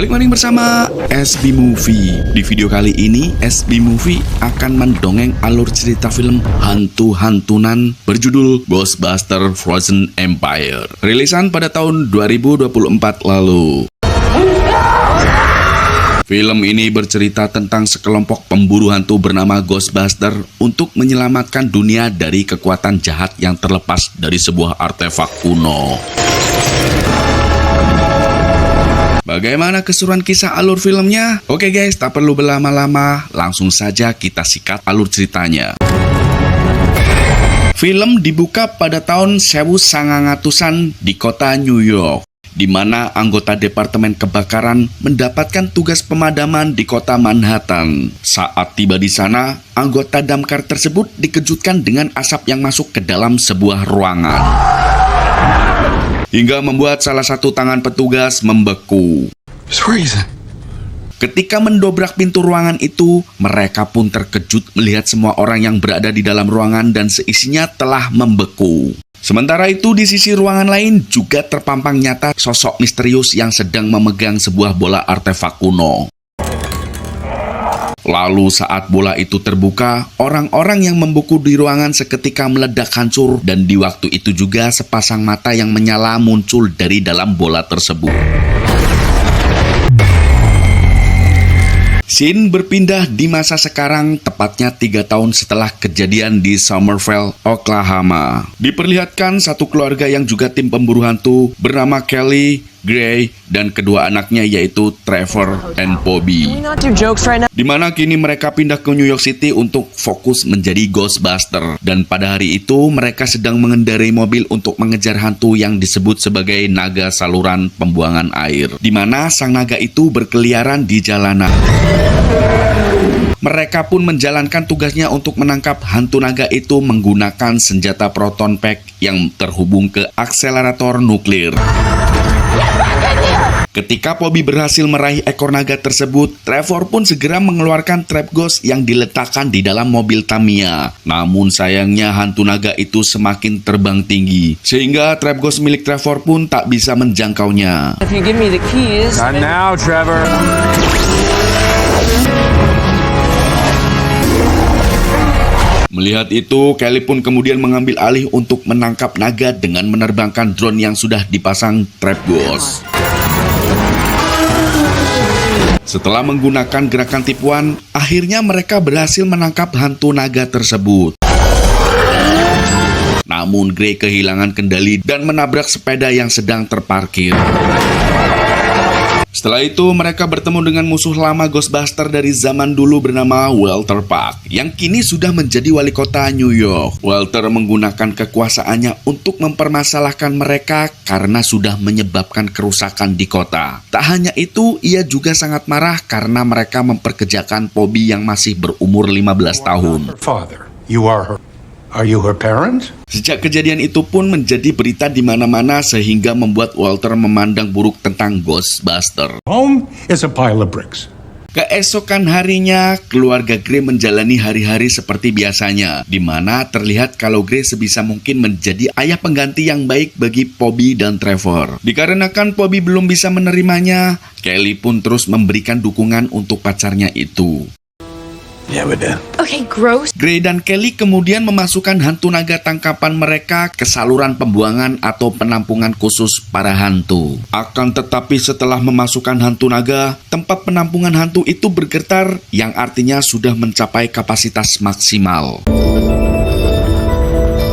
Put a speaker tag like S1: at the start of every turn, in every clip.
S1: Balik lagi bersama SB Movie. Di video kali ini, SB Movie akan mendongeng alur cerita film hantu-hantunan berjudul Ghostbusters Frozen Empire. Rilisan pada tahun 2024 lalu. Film ini bercerita tentang sekelompok pemburu hantu bernama Ghostbusters untuk menyelamatkan dunia dari kekuatan jahat yang terlepas dari sebuah artefak kuno. Bagaimana keseruan kisah alur filmnya? Oke guys, tak perlu berlama-lama, langsung saja kita sikat alur ceritanya. Film dibuka pada tahun 1900-an di kota New York, di mana anggota Departemen Kebakaran mendapatkan tugas pemadaman di kota Manhattan. Saat tiba di sana, anggota damkar tersebut dikejutkan dengan asap yang masuk ke dalam sebuah ruangan, hingga membuat salah satu tangan petugas membeku. Ketika mendobrak pintu ruangan itu, mereka pun terkejut melihat semua orang yang berada di dalam ruangan dan seisinya telah membeku. Sementara itu di sisi ruangan lain juga terpampang nyata sosok misterius yang sedang memegang sebuah bola artefak kuno. Lalu saat bola itu terbuka, orang-orang yang membeku di ruangan seketika meledak hancur dan di waktu itu juga sepasang mata yang menyala muncul dari dalam bola tersebut. Scene berpindah di masa sekarang, tepatnya 3 tahun setelah kejadian di Summerville, Oklahoma. Diperlihatkan satu keluarga yang juga tim pemburu hantu bernama Kelly, Gray, dan kedua anaknya yaitu Trevor dan Bobby. Di mana kini mereka pindah ke New York City untuk fokus menjadi Ghostbuster. Dan pada hari itu mereka sedang mengendarai mobil untuk mengejar hantu yang disebut sebagai naga saluran pembuangan air. Di mana sang naga itu berkeliaran di jalanan. Mereka pun menjalankan tugasnya untuk menangkap hantu naga itu menggunakan senjata proton pack yang terhubung ke akselerator nuklir. Ketika Bobby berhasil meraih ekor naga tersebut, Trevor pun segera mengeluarkan trap ghost yang diletakkan di dalam mobil Tamiya. Namun sayangnya hantu naga itu semakin terbang tinggi, sehingga trap ghost milik Trevor pun tak bisa menjangkaunya.
S2: If you give me the keys.
S3: Not now, Trevor.
S1: Melihat itu, Kelly pun kemudian mengambil alih untuk menangkap naga dengan menerbangkan drone yang sudah dipasang trap ghost. Setelah menggunakan gerakan tipuan, akhirnya mereka berhasil menangkap hantu naga tersebut. Namun Gray kehilangan kendali dan menabrak sepeda yang sedang terparkir. Setelah itu mereka bertemu dengan musuh lama Ghostbuster dari zaman dulu bernama Walter Park, yang kini sudah menjadi wali kota New York. Walter menggunakan kekuasaannya untuk mempermasalahkan mereka karena sudah menyebabkan kerusakan di kota. Tak hanya itu, ia juga sangat marah karena mereka memperkejakan Bobby yang masih berumur 15 tahun.
S3: Are you her parent?
S1: Sejak kejadian itu pun menjadi berita di mana-mana sehingga membuat Walter memandang buruk tentang Ghostbuster.
S3: Home is a pile of bricks.
S1: Keesokan harinya, keluarga Gray menjalani hari-hari seperti biasanya, di mana terlihat kalau Gray sebisa mungkin menjadi ayah pengganti yang baik bagi Bobby dan Trevor. Dikarenakan Bobby belum bisa menerimanya, Kelly pun terus memberikan dukungan untuk pacarnya itu.
S3: Yeah, but
S2: Okay, gross.
S1: Gray dan Kelly kemudian memasukkan hantu naga tangkapan mereka ke saluran pembuangan atau penampungan khusus para hantu. Akan tetapi setelah memasukkan hantu naga, tempat penampungan hantu itu bergetar yang artinya sudah mencapai kapasitas maksimal.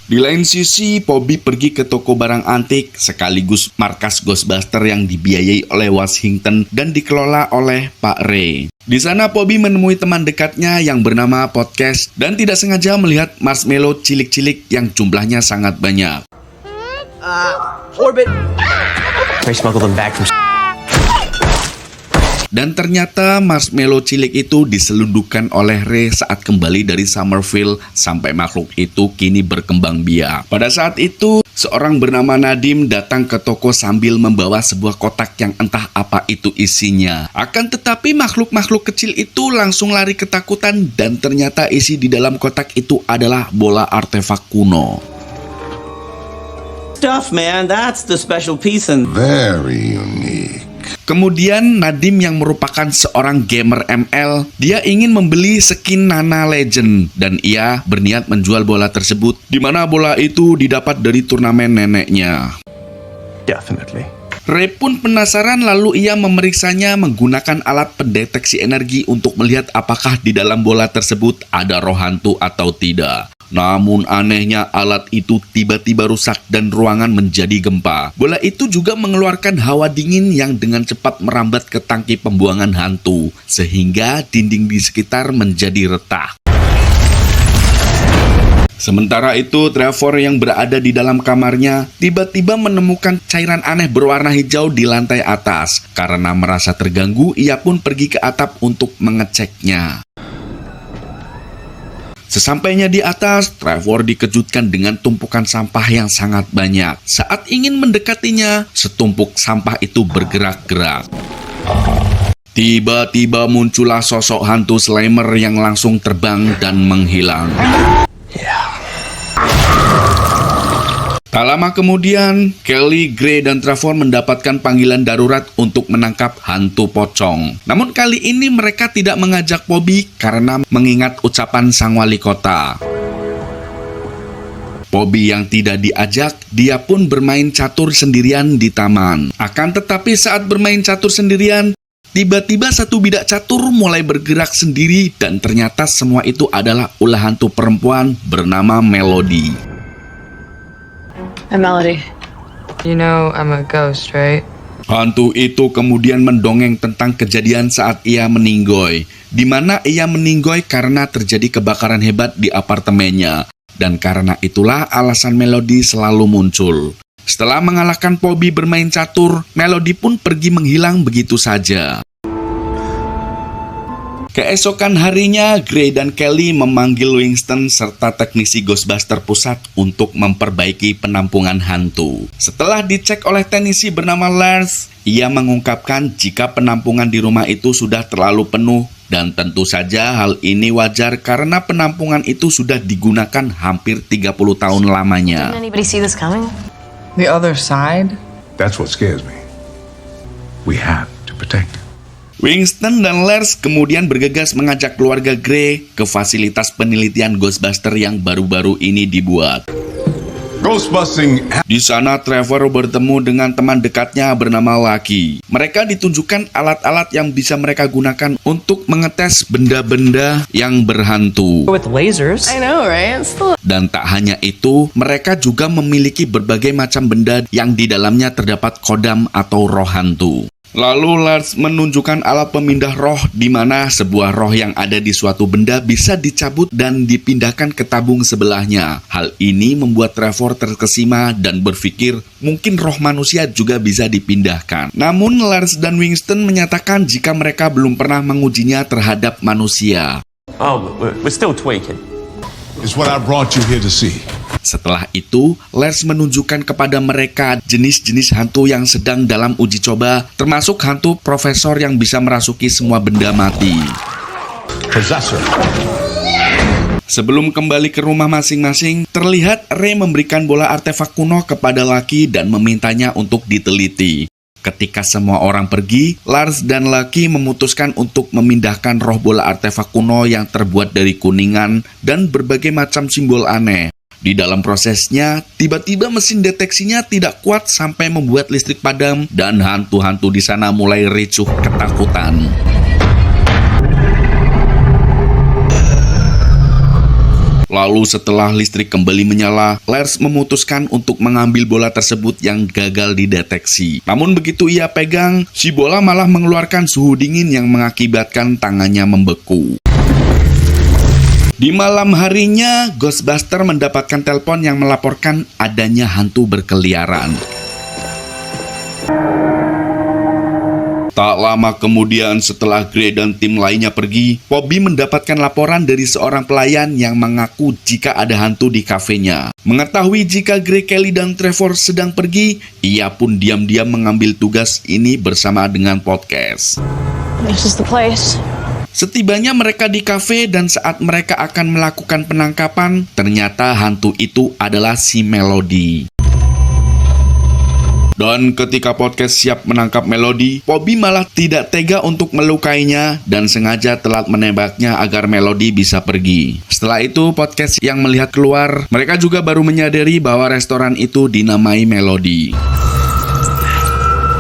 S1: Di lain sisi, Bobby pergi ke toko barang antik sekaligus markas Ghostbuster yang dibiayai oleh Washington dan dikelola oleh Pak Ray. Di sana Bobby menemui teman dekatnya yang bernama Podcast dan tidak sengaja melihat marshmallow cilik-cilik yang jumlahnya sangat banyak.
S2: Orbit.
S4: I smuggled them back from.
S1: Dan ternyata marshmallow cilik itu diselundupkan oleh Ray saat kembali dari Summerville sampai makhluk itu kini berkembang biak. Pada saat itu, seorang bernama Nadim datang ke toko sambil membawa sebuah kotak yang entah apa itu isinya. Akan tetapi makhluk-makhluk kecil itu langsung lari ketakutan dan ternyata isi di dalam kotak itu adalah bola artefak kuno.
S5: Stuff, man. That's the special piece and
S6: Very unique.
S1: Kemudian Nadim yang merupakan seorang gamer ML, dia ingin membeli skin Nana Legend dan ia berniat menjual bola tersebut, di mana bola itu didapat dari turnamen neneknya.
S4: Definitely.
S1: Ray pun penasaran lalu ia memeriksanya menggunakan alat pendeteksi energi untuk melihat apakah di dalam bola tersebut ada roh hantu atau tidak. Namun anehnya alat itu tiba-tiba rusak dan ruangan menjadi gempa. Bola itu juga mengeluarkan hawa dingin yang dengan cepat merambat ke tangki pembuangan hantu, sehingga dinding di sekitar menjadi retak. Sementara itu, Trevor yang berada di dalam kamarnya tiba-tiba menemukan cairan aneh berwarna hijau di lantai atas. Karena merasa terganggu, ia pun pergi ke atap untuk mengeceknya. Sesampainya di atas, Trevor dikejutkan dengan tumpukan sampah yang sangat banyak. Saat ingin mendekatinya, setumpuk sampah itu bergerak-gerak. Tiba-tiba muncullah sosok hantu Slimer yang langsung terbang dan menghilang. Tak lama kemudian, Kelly, Gray, dan Trevor mendapatkan panggilan darurat untuk menangkap hantu pocong. Namun kali ini mereka tidak mengajak Bobby karena mengingat ucapan sang wali kota. Bobby yang tidak diajak, dia pun bermain catur sendirian di taman. Akan tetapi saat bermain catur sendirian, tiba-tiba satu bidak catur mulai bergerak sendiri dan ternyata semua itu adalah ulah hantu perempuan bernama Melody.
S2: I'm Melody.
S5: You know I'm a ghost, right?
S1: Hantu itu kemudian mendongeng tentang kejadian saat ia meninggoy, di mana ia meninggoy karena terjadi kebakaran hebat di apartemennya, dan karena itulah alasan Melody selalu muncul. Setelah mengalahkan Bobby bermain catur, Melody pun pergi menghilang begitu saja. Keesokan harinya, Gray dan Kelly memanggil Winston serta teknisi Ghostbuster pusat untuk memperbaiki penampungan hantu. Setelah dicek oleh teknisi bernama Lars, ia mengungkapkan jika penampungan di rumah itu sudah terlalu penuh dan tentu saja hal ini wajar karena penampungan itu sudah digunakan hampir 30 tahun lamanya.
S2: Didn't anybody see this coming?
S5: The other side?
S3: That's what scares me. We have to protect it.
S1: Winston dan Lars kemudian bergegas mengajak keluarga Gray ke fasilitas penelitian Ghostbuster yang baru-baru ini dibuat.
S3: Ghostbusting.
S1: Di sana Trevor bertemu dengan teman dekatnya bernama Lucky. Mereka ditunjukkan alat-alat yang bisa mereka gunakan untuk mengetes benda-benda yang berhantu.
S4: With lasers.
S2: I know, right? It's still...
S1: Dan tak hanya itu, mereka juga memiliki berbagai macam benda yang di dalamnya terdapat kodam atau roh hantu. Lalu Lars menunjukkan alat pemindah roh di mana sebuah roh yang ada di suatu benda bisa dicabut dan dipindahkan ke tabung sebelahnya. Hal ini membuat Trevor terkesima dan berpikir mungkin roh manusia juga bisa dipindahkan. Namun Lars dan Winston menyatakan jika mereka belum pernah mengujinya terhadap manusia.
S4: Oh, we're still tweaking.
S3: It's what I brought you here to see.
S1: Setelah itu, Lars menunjukkan kepada mereka jenis-jenis hantu yang sedang dalam uji coba, termasuk hantu profesor yang bisa merasuki semua benda mati.
S3: Possessor.
S1: Sebelum kembali ke rumah masing-masing, terlihat Ray memberikan bola artefak kuno kepada Lucky dan memintanya untuk diteliti. Ketika semua orang pergi, Lars dan Lucky memutuskan untuk memindahkan roh bola artefak kuno yang terbuat dari kuningan dan berbagai macam simbol aneh. Di dalam prosesnya, tiba-tiba mesin deteksinya tidak kuat sampai membuat listrik padam dan hantu-hantu di sana mulai ricuh ketakutan. Lalu setelah listrik kembali menyala, Lars memutuskan untuk mengambil bola tersebut yang gagal dideteksi. Namun begitu ia pegang, si bola malah mengeluarkan suhu dingin yang mengakibatkan tangannya membeku. Di malam harinya, Ghostbuster mendapatkan telepon yang melaporkan adanya hantu berkeliaran. Tak lama kemudian setelah Gray dan tim lainnya pergi, Bobby mendapatkan laporan dari seorang pelayan yang mengaku jika ada hantu di kafenya. Mengetahui jika Gray, Kelly, dan Trevor sedang pergi, ia pun diam-diam mengambil tugas ini bersama dengan podcast.
S2: This is the place.
S1: Setibanya mereka di kafe dan saat mereka akan melakukan penangkapan, ternyata hantu itu adalah si Melody. Dan ketika podcast siap menangkap Melody, Bobby malah tidak tega untuk melukainya dan sengaja telat menembaknya agar Melody bisa pergi. Setelah itu, podcast yang melihat keluar, mereka juga baru menyadari bahwa restoran itu dinamai Melody.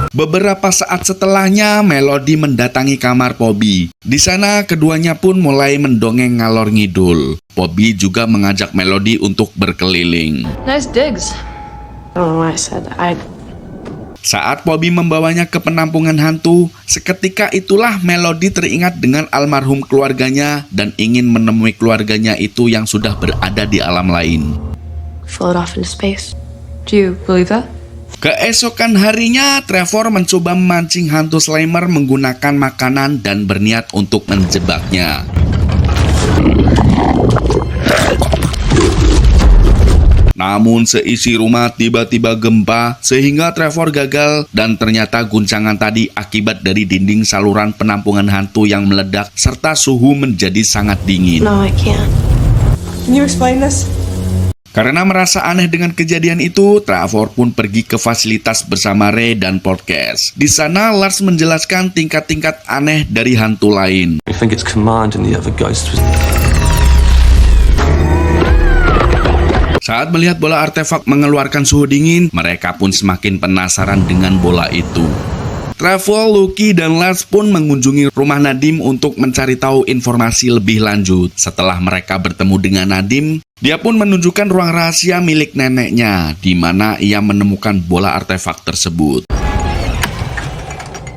S1: Beberapa saat setelahnya, Melody mendatangi kamar Bobby. Di sana, keduanya pun mulai mendongeng ngalor ngidul. Bobby juga mengajak Melody untuk berkeliling.
S2: Nice digs. I don't know why I said that.
S1: Saat Bobby membawanya ke penampungan hantu, seketika itulah Melody teringat dengan almarhum keluarganya dan ingin menemui keluarganya itu yang sudah berada di alam lain.
S2: Float off into space.
S5: Do you believe that?
S1: Keesokan harinya, Trevor mencoba memancing hantu Slimer menggunakan makanan dan berniat untuk menjebaknya. Namun seisi rumah tiba-tiba gempa sehingga Trevor gagal dan ternyata guncangan tadi akibat dari dinding saluran penampungan hantu yang meledak serta suhu menjadi sangat dingin.
S2: No, I can't.
S6: Can you explain this?
S1: Karena merasa aneh dengan kejadian itu, Trevor pun pergi ke fasilitas bersama Ray dan podcast. Di sana, Lars menjelaskan tingkat-tingkat aneh dari hantu lain.
S4: We think it's Command and the other ghosts.
S1: Saat melihat bola artefak mengeluarkan suhu dingin, mereka pun semakin penasaran dengan bola itu. Trevor, Lucky, dan Lars pun mengunjungi rumah Nadim untuk mencari tahu informasi lebih lanjut. Setelah mereka bertemu dengan Nadim, dia pun menunjukkan ruang rahasia milik neneknya, di mana ia menemukan bola artefak tersebut.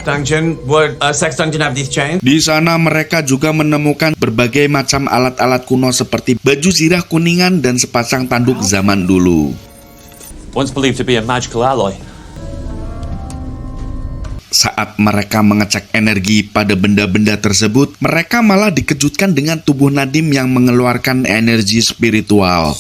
S6: Dungeon, would Sex Dungeon have these chains?
S1: Di sana mereka juga menemukan berbagai macam alat-alat kuno seperti baju zirah kuningan dan sepasang tanduk zaman dulu.
S4: Once believed to be a magical alloy.
S1: Saat mereka mengecek energi pada benda-benda tersebut, mereka malah dikejutkan dengan tubuh Nadim yang mengeluarkan energi spiritual.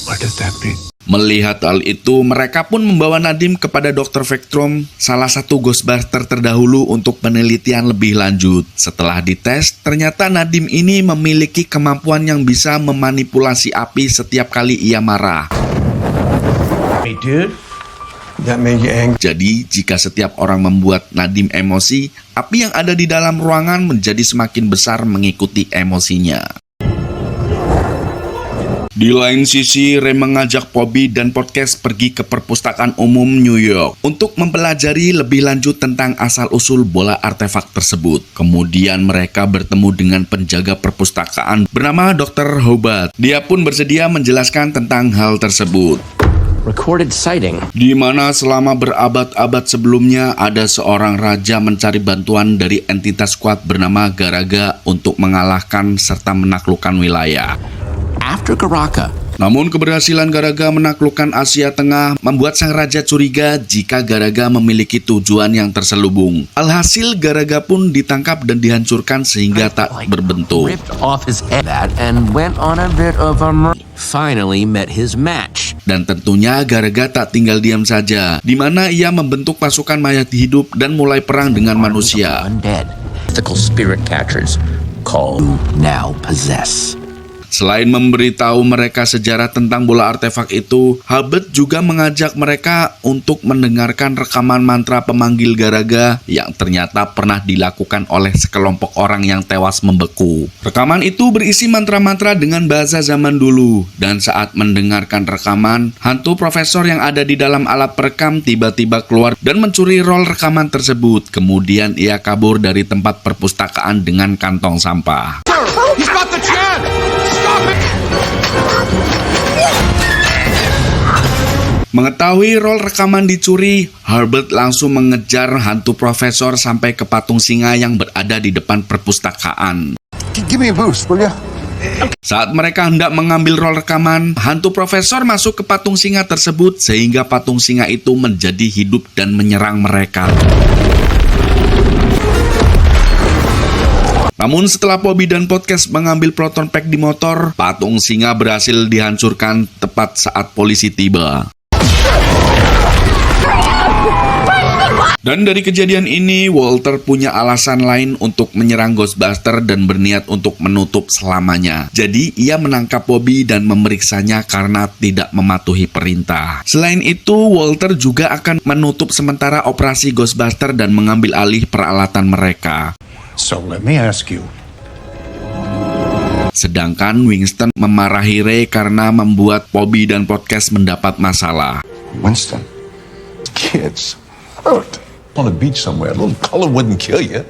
S3: What does that mean?
S1: Melihat hal itu, mereka pun membawa Nadim kepada Dr. Vectrum, salah satu Ghostbuster terdahulu untuk penelitian lebih lanjut. Setelah dites, ternyata Nadim ini memiliki kemampuan yang bisa memanipulasi api setiap kali ia marah.
S6: Hey, dude. That made you angry?
S1: Jadi, jika setiap orang membuat Nadim emosi, api yang ada di dalam ruangan menjadi semakin besar mengikuti emosinya. Di lain sisi, Ray mengajak Bobby dan podcast pergi ke perpustakaan umum New York untuk mempelajari lebih lanjut tentang asal-usul bola artefak tersebut. Kemudian mereka bertemu dengan penjaga perpustakaan bernama Dr. Hobart. Dia pun bersedia menjelaskan tentang hal tersebut.
S7: Recorded sighting.
S1: Di mana selama berabad-abad sebelumnya ada seorang raja mencari bantuan dari entitas kuat bernama Garaga untuk mengalahkan serta menaklukkan wilayah.
S7: After Garaka,
S1: Namun keberhasilan Garaga menaklukkan Asia Tengah membuat sang raja curiga jika Garaga memiliki tujuan yang terselubung. Alhasil Garaga pun ditangkap dan dihancurkan sehingga tak berbentuk.
S7: ripped off his head that and went on a bit of a finally met his match.
S1: Dan tentunya Garaga tak tinggal diam saja, di mana ia membentuk pasukan mayat hidup dan mulai perang dengan manusia.
S7: Undead. Mythical spirit catchers called now possess.
S1: Selain memberitahu mereka sejarah tentang bola artefak itu, Hubert juga mengajak mereka untuk mendengarkan rekaman mantra pemanggil Garaga yang ternyata pernah dilakukan oleh sekelompok orang yang tewas membeku. Rekaman itu berisi mantra-mantra dengan bahasa zaman dulu, dan saat mendengarkan rekaman, hantu profesor yang ada di dalam alat perekam tiba-tiba keluar dan mencuri roll rekaman tersebut. Kemudian ia kabur dari tempat perpustakaan dengan kantong sampah.
S3: He's got the chance! Stop it!
S1: Mengetahui roll rekaman dicuri, Herbert langsung mengejar hantu profesor sampai ke patung singa yang berada di depan perpustakaan.
S3: Give me a boost, will ya?
S1: Saat mereka hendak mengambil roll rekaman, hantu profesor masuk ke patung singa tersebut sehingga patung singa itu menjadi hidup dan menyerang mereka. Namun setelah Bobby dan podcast mengambil proton pack di motor, patung singa berhasil dihancurkan tepat saat polisi tiba. Dan dari kejadian ini, Walter punya alasan lain untuk menyerang Ghostbuster dan berniat untuk menutup selamanya. Jadi, ia menangkap Bobby dan memeriksanya karena tidak mematuhi perintah. Selain itu, Walter juga akan menutup sementara operasi Ghostbuster dan mengambil alih peralatan mereka.
S3: So let me ask you,
S1: Sedangkan Winston memarahi Ray karena membuat Bobby dan podcast mendapat masalah.
S3: Winston, kids hurt on a beach somewhere. A little color wouldn't kill you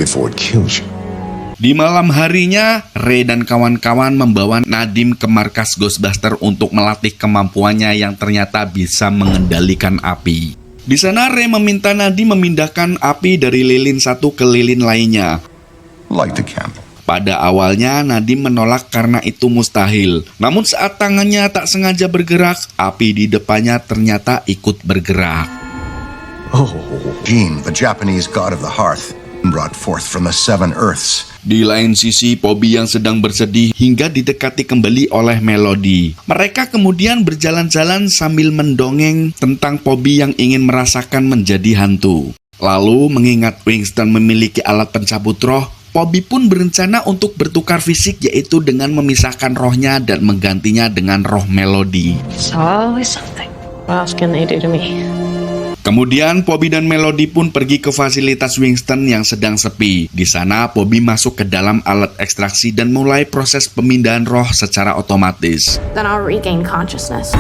S3: before it kills you.
S1: Di malam harinya, Ray dan kawan-kawan membawa Nadim ke markas Ghostbuster untuk melatih kemampuannya yang ternyata bisa mengendalikan api. Di sana, Ray meminta Nadim memindahkan api dari lilin satu ke lilin lainnya.
S3: Light the candle.
S1: Pada awalnya, Nadim menolak karena itu mustahil. Namun saat tangannya tak sengaja bergerak, api di depannya ternyata ikut bergerak.
S8: Jin, the Japanese god of the hearth, brought forth from the seven earths.
S1: Di lain sisi, Bobby yang sedang bersedih hingga didekati kembali oleh Melody. Mereka kemudian berjalan-jalan sambil mendongeng tentang Bobby yang ingin merasakan menjadi hantu. Lalu, mengingat Winston memiliki alat pencabut roh, Bobby pun berencana untuk bertukar fisik, yaitu dengan memisahkan rohnya dan menggantinya dengan roh Melody.
S2: It's always something. What else can they do to me?
S1: Kemudian Bobby dan Melody pun pergi ke fasilitas Winston yang sedang sepi. Di sana Bobby masuk ke dalam alat ekstraksi dan mulai proses pemindahan roh secara otomatis.
S2: Then I'll regain consciousness.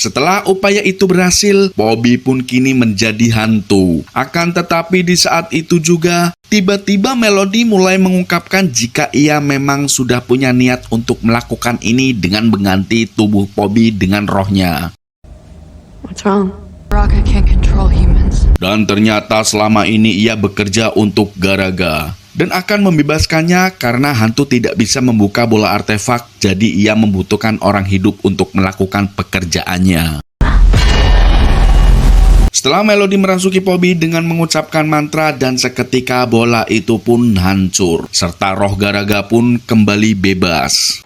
S1: Setelah upaya itu berhasil, Bobby pun kini menjadi hantu. Akan tetapi di saat itu juga, tiba-tiba Melody mulai mengungkapkan jika ia memang sudah punya niat untuk melakukan ini dengan mengganti tubuh Bobby dengan rohnya.
S2: What's wrong?
S5: Baraka can't control humans.
S1: Dan ternyata selama ini ia bekerja untuk Garaga dan akan membebaskannya karena hantu tidak bisa membuka bola artefak, jadi ia membutuhkan orang hidup untuk melakukan pekerjaannya. Setelah Melody merasuki Bobby dengan mengucapkan mantra dan seketika bola itu pun hancur, serta roh Garaga pun kembali bebas.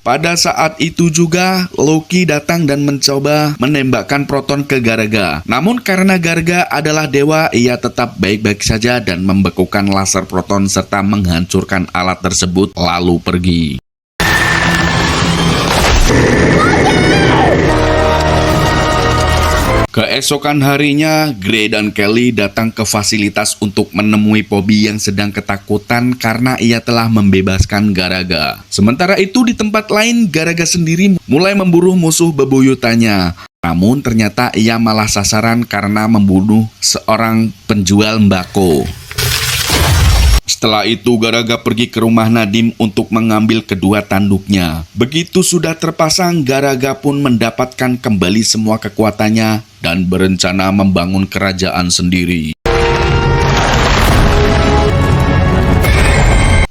S1: Pada saat itu juga, Loki datang dan mencoba menembakkan proton ke Garaga. Namun karena Garaga adalah dewa, ia tetap baik-baik saja dan membekukan laser proton serta menghancurkan alat tersebut lalu pergi. Keesokan harinya, Gray dan Kelly datang ke fasilitas untuk menemui Bobby yang sedang ketakutan karena ia telah membebaskan Garaga. Sementara itu di tempat lain, Garaga sendiri mulai memburu musuh bebuyutannya. Namun ternyata ia malah sasaran karena membunuh seorang penjual mbako. Setelah itu, Garaga pergi ke rumah Nadim untuk mengambil kedua tanduknya. Begitu sudah terpasang, Garaga pun mendapatkan kembali semua kekuatannya dan berencana membangun kerajaan sendiri.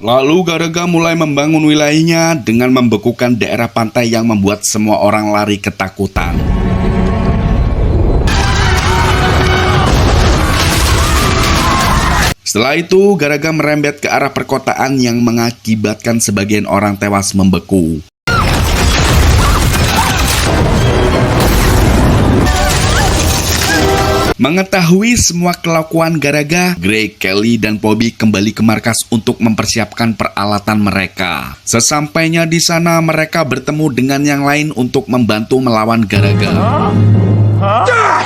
S1: Lalu Garaga mulai membangun wilayahnya dengan membekukan daerah pantai yang membuat semua orang lari ketakutan. Setelah itu, Garaga merembet ke arah perkotaan yang mengakibatkan sebagian orang tewas membeku. Mengetahui semua kelakuan Garaga, Gray, Kelly, dan Bobby kembali ke markas untuk mempersiapkan peralatan mereka. Sesampainya di sana, mereka bertemu dengan yang lain untuk membantu melawan Garaga.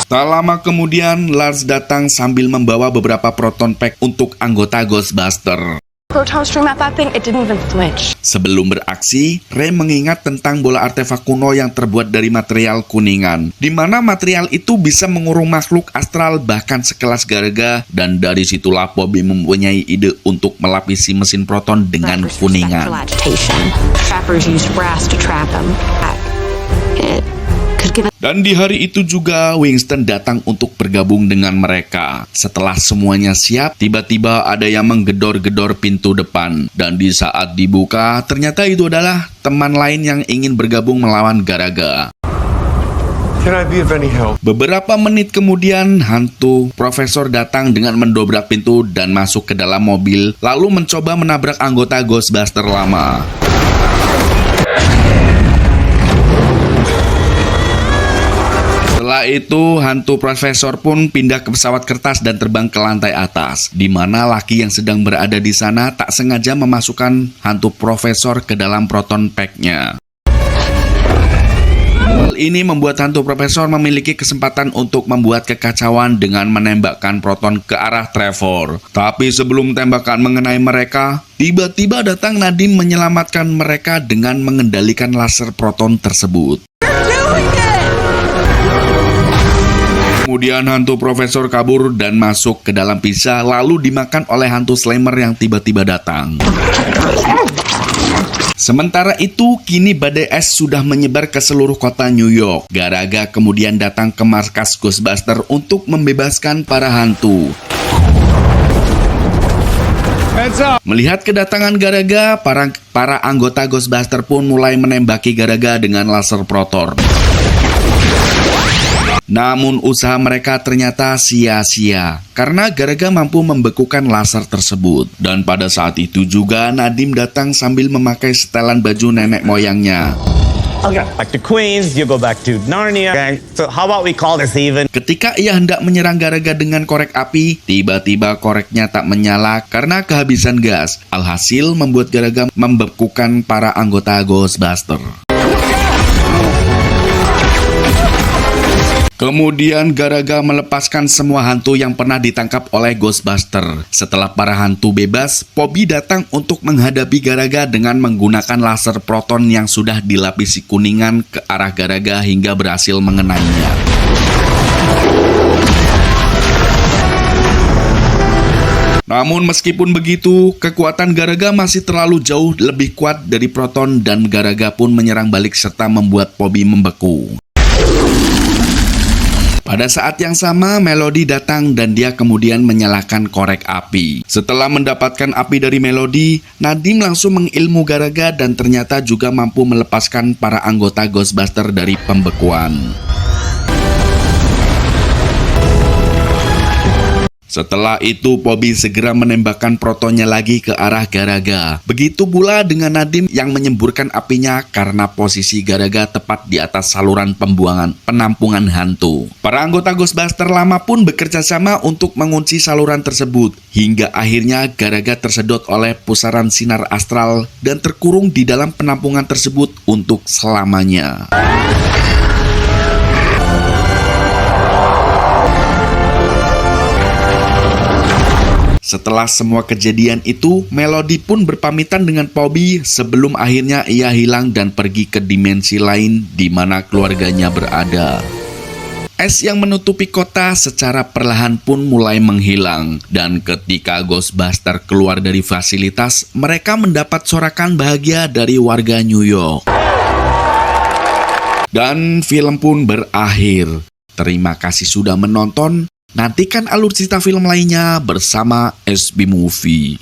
S1: Tak lama kemudian, Lars datang sambil membawa beberapa proton pack untuk anggota Ghostbuster.
S2: Proton stream at that thing, it didn't even flinch.
S1: Sebelum beraksi, Ray mengingat tentang bola artefak kuno yang terbuat dari material kuningan, di mana material itu bisa mengurung makhluk astral bahkan sekelas Garaga, dan dari situlah Bobby mempunyai ide untuk melapisi mesin proton dengan kuningan.
S2: Trappers used brass to trap him. It could give
S1: Dan di hari itu juga Winston datang untuk bergabung dengan mereka. Setelah semuanya siap, tiba-tiba ada yang menggedor-gedor pintu depan. Dan di saat dibuka, ternyata itu adalah teman lain yang ingin bergabung melawan Garaga.
S6: Can I be of any help?
S1: Beberapa menit kemudian, hantu profesor datang dengan mendobrak pintu dan masuk ke dalam mobil, lalu mencoba menabrak anggota Ghostbuster lama. Setelah itu, hantu profesor pun pindah ke pesawat kertas dan terbang ke lantai atas, di mana laki yang sedang berada di sana tak sengaja memasukkan hantu profesor ke dalam proton pack-nya. Hal ini membuat hantu profesor memiliki kesempatan untuk membuat kekacauan dengan menembakkan proton ke arah Trevor. Tapi sebelum tembakan mengenai mereka, tiba-tiba datang Nadim menyelamatkan mereka dengan mengendalikan laser proton tersebut. Kemudian hantu profesor kabur dan masuk ke dalam pizza, lalu dimakan oleh hantu Slammer yang tiba-tiba datang. Sementara itu, kini badai es sudah menyebar ke seluruh kota New York. Garaga kemudian datang ke markas Ghostbuster untuk membebaskan para hantu. Melihat kedatangan Garaga, para anggota Ghostbuster pun mulai menembaki Garaga dengan laser proton. Namun usaha mereka ternyata sia-sia karena Garaga mampu membekukan laser tersebut. Dan pada saat itu juga Nadim datang sambil memakai setelan baju nenek moyangnya.
S9: Okay, back to Queens, you go back to Narnia. Okay, so how about we call this even?
S1: Ketika ia hendak menyerang Garaga dengan korek api, tiba-tiba koreknya tak menyala karena kehabisan gas. Alhasil membuat Garaga membekukan para anggota Ghostbuster. Kemudian Garaga melepaskan semua hantu yang pernah ditangkap oleh Ghostbuster. Setelah para hantu bebas, Pobi datang untuk menghadapi Garaga dengan menggunakan laser proton yang sudah dilapisi kuningan ke arah Garaga hingga berhasil mengenainya. Namun meskipun begitu, kekuatan Garaga masih terlalu jauh lebih kuat dari proton dan Garaga pun menyerang balik serta membuat Pobi membeku. Pada saat yang sama, Melody datang dan dia kemudian menyalakan korek api. Setelah mendapatkan api dari Melody, Nadim langsung mengilmu Garaga dan ternyata juga mampu melepaskan para anggota Ghostbuster dari pembekuan. Setelah itu, Pobi segera menembakkan protonnya lagi ke arah Garaga. Begitu pula dengan Nadim yang menyemburkan apinya karena posisi Garaga tepat di atas saluran penampungan hantu. Para anggota Ghostbuster lama pun bekerja sama untuk mengunci saluran tersebut. Hingga akhirnya Garaga tersedot oleh pusaran sinar astral dan terkurung di dalam penampungan tersebut untuk selamanya. Setelah semua kejadian itu, Melody pun berpamitan dengan Pobi sebelum akhirnya ia hilang dan pergi ke dimensi lain di mana keluarganya berada. Es yang menutupi kota secara perlahan pun mulai menghilang, dan ketika Ghostbuster keluar dari fasilitas, mereka mendapat sorakan bahagia dari warga New York. Dan film pun berakhir. Terima kasih sudah menonton. Nantikan alur cerita film lainnya bersama SB Movie.